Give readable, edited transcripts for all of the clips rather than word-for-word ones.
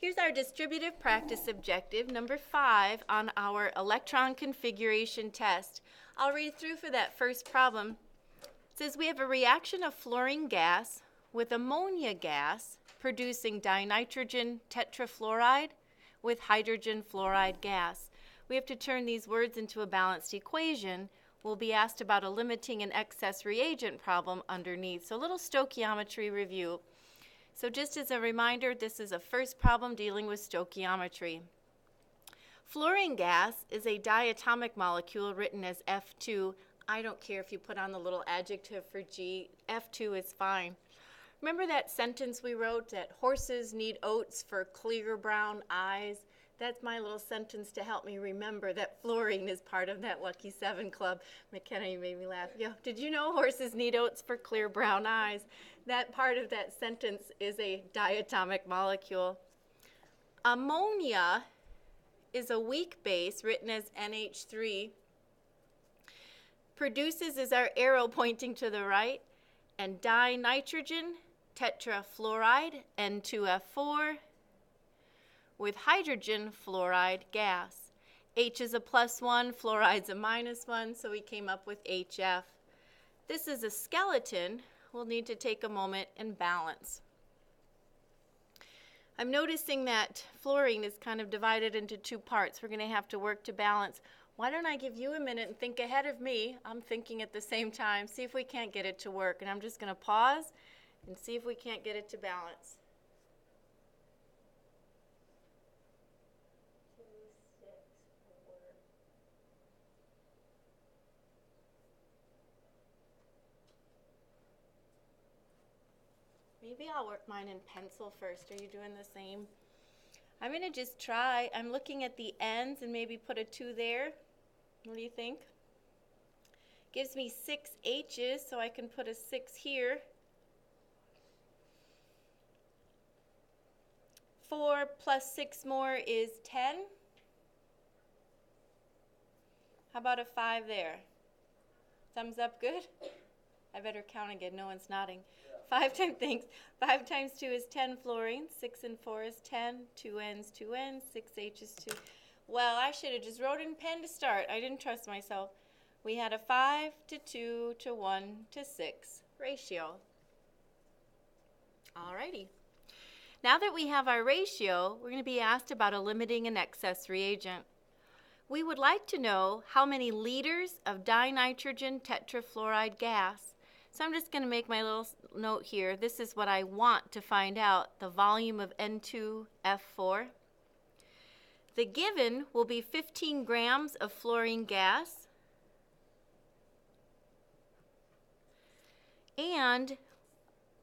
Here's our distributive practice objective, number 5, on our electron configuration test. I'll read through for that first problem. It says we have a reaction of fluorine gas with ammonia gas producing dinitrogen tetrafluoride with hydrogen fluoride gas. We have to turn these words into a balanced equation. We'll be asked about a limiting and excess reagent problem underneath. So a little stoichiometry review. So just as a reminder, this is a first problem dealing with stoichiometry. Fluorine gas is a diatomic molecule written as F2. I don't care if you put on the little adjective for G. F2 is fine. Remember that sentence we wrote that horses need oats for clear brown eyes? That's my little sentence to help me remember that fluorine is part of that Lucky 7 Club. McKenna, you made me laugh. Yeah, did you know horses need oats for clear brown eyes? That part of that sentence is a diatomic molecule. Ammonia is a weak base written as NH3. Produces is our arrow pointing to the right, and dinitrogen tetrafluoride, N2F4, with hydrogen fluoride gas. H is a +1, fluoride's a -1, so we came up with HF. This is a skeleton. We'll need to take a moment and balance. I'm noticing that fluorine is kind of divided into two parts. We're going to have to work to balance. Why don't I give you a minute and think ahead of me? I'm thinking at the same time, see if we can't get it to work. And I'm just going to pause and see if we can't get it to balance. 2, 6, 4. Maybe I'll work mine in pencil first. Are you doing the same? I'm going to just try. I'm looking at the ends and maybe put a 2 there. What do you think? Gives me 6 H's, so I can put a 6 here. 4 plus 6 more is 10. How about a 5 there? Thumbs up, good? I better count again. No one's nodding. 5 times, thanks. 5 times 2 is 10 fluorine. 6 and 4 is 10. 2 N's, 2 N's. 6 H's, 2. Well, I should have just wrote in pen to start. I didn't trust myself. We had a 5 to 2 to 1 to 6 ratio. Alrighty. Now that we have our ratio, we're going to be asked about a limiting and excess reagent. We would like to know how many liters of dinitrogen tetrafluoride gas. So I'm just going to make my little note here. This is what I want to find out, the volume of N2F4. The given will be 15 grams of fluorine gas and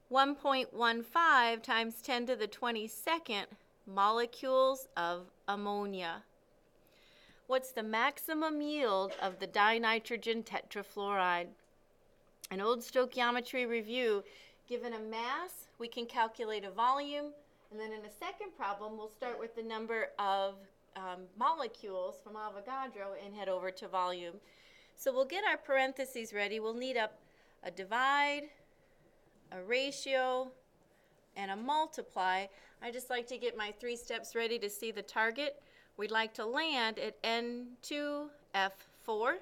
1.15 times 10 to the 22nd molecules of ammonia. What's the maximum yield of the dinitrogen tetrafluoride? An old stoichiometry review, given a mass, we can calculate a volume, and then in a second problem, we'll start with the number of molecules from Avogadro and head over to volume. So we'll get our parentheses ready. We'll need up a divide, a ratio, and a multiply. I just like to get my 3 steps ready to see the target. We'd like to land at N2F4.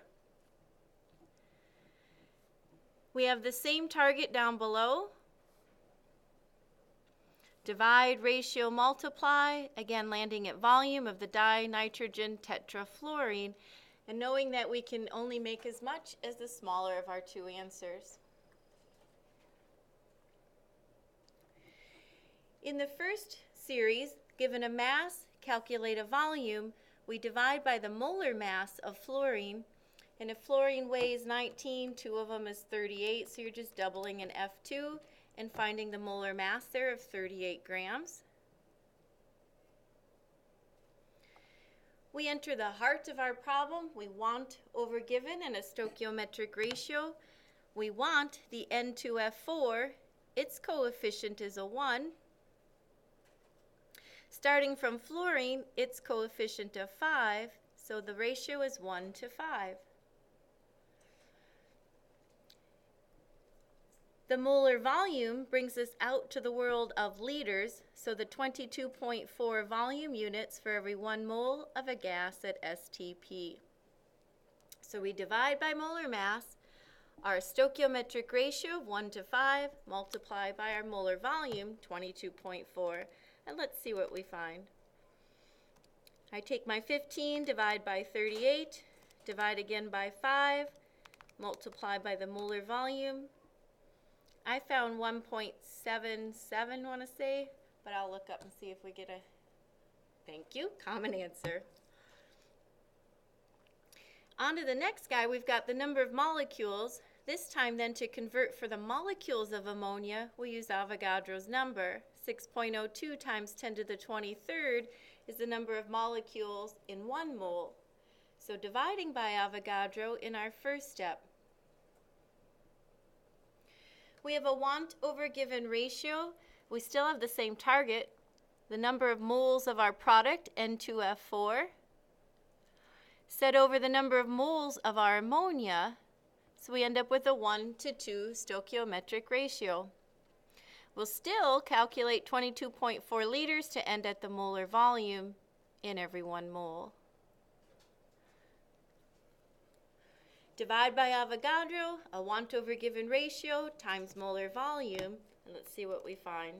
We have the same target down below. Divide, ratio, multiply, again landing at volume of the dinitrogen tetrafluorine, and knowing that we can only make as much as the smaller of our 2 answers. In the first series, given a mass, calculate a volume, we divide by the molar mass of fluorine. And if fluorine weighs 19, 2 of them is 38, so you're just doubling an F2 and finding the molar mass there of 38 grams. We enter the heart of our problem. We want over given in a stoichiometric ratio. We want the N2F4. Its coefficient is a 1. Starting from fluorine, its coefficient of 5, so the ratio is 1 to 5. The molar volume brings us out to the world of liters, so the 22.4 volume units for every 1 mole of a gas at STP. So we divide by molar mass, our stoichiometric ratio of 1 to 5, multiply by our molar volume, 22.4, and let's see what we find. I take my 15, divide by 38, divide again by 5, multiply by the molar volume. I found 1.77, I want to say, but I'll look up and see if we get a, thank you, common answer. On to the next guy, we've got the number of molecules. This time then to convert for the molecules of ammonia, we'll use Avogadro's number. 6.02 times 10 to the 23rd is the number of molecules in 1 mole. So dividing by Avogadro in our first step. We have a want over given ratio. We still have the same target, the number of moles of our product, N2F4, set over the number of moles of our ammonia, so we end up with a 1 to 2 stoichiometric ratio. We'll still calculate 22.4 liters to end at the molar volume in every 1 mole. Divide by Avogadro, a want over given ratio times molar volume, and let's see what we find.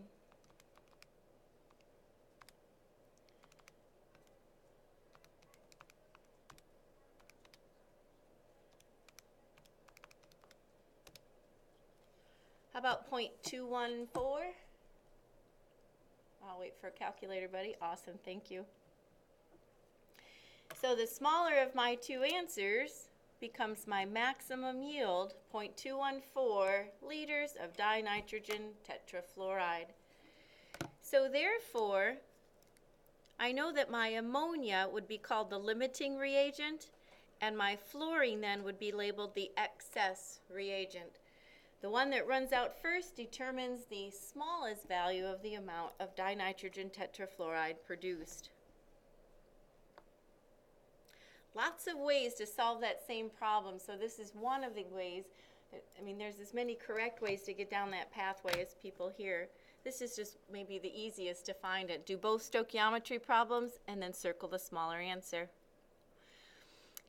How about 0.214? I'll wait for a calculator, buddy. Awesome, thank you. So the smaller of my two answers becomes my maximum yield, 0.214 liters of dinitrogen tetrafluoride. So therefore, I know that my ammonia would be called the limiting reagent, and my fluorine then would be labeled the excess reagent. The one that runs out first determines the smallest value of the amount of dinitrogen tetrafluoride produced. Lots of ways to solve that same problem, so this is one of the ways. I mean, there's as many correct ways to get down that pathway as people here. This is just maybe the easiest to find it. Do both stoichiometry problems and then circle the smaller answer.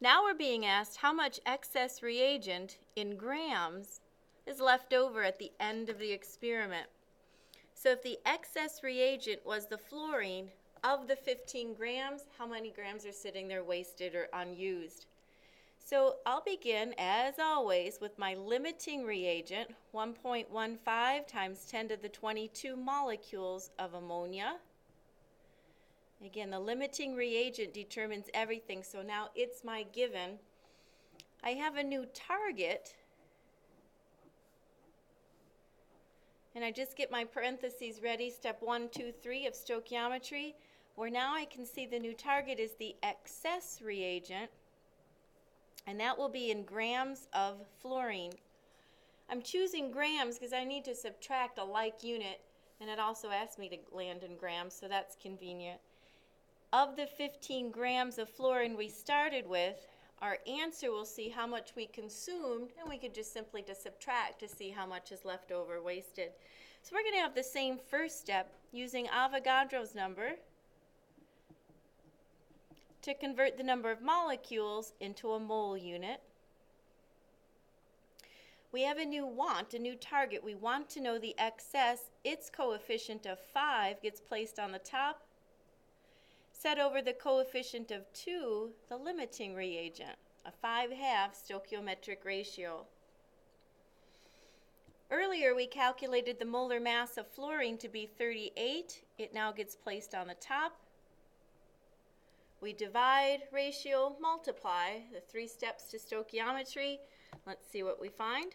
Now we're being asked how much excess reagent in grams is left over at the end of the experiment. So if the excess reagent was the fluorine, of the 15 grams, how many grams are sitting there wasted or unused? So I'll begin, as always, with my limiting reagent, 1.15 times 10 to the 22 molecules of ammonia. Again, the limiting reagent determines everything, so now it's my given. I have a new target, and I just get my parentheses ready, step 1, 2, 3 of stoichiometry, where now I can see the new target is the excess reagent, and that will be in grams of fluorine. I'm choosing grams because I need to subtract a like unit, and it also asks me to land in grams, so that's convenient. Of the 15 grams of fluorine we started with, our answer will see how much we consumed, and we could just simply subtract to see how much is left over wasted. So we're going to have the same first step using Avogadro's number to convert the number of molecules into a mole unit. We have a new want, a new target. We want to know the excess. Its coefficient of 5 gets placed on the top, set over the coefficient of 2, the limiting reagent, a 5/2 stoichiometric ratio. Earlier we calculated the molar mass of fluorine to be 38. It now gets placed on the top. We divide, ratio, multiply, the 3 steps to stoichiometry. Let's see what we find.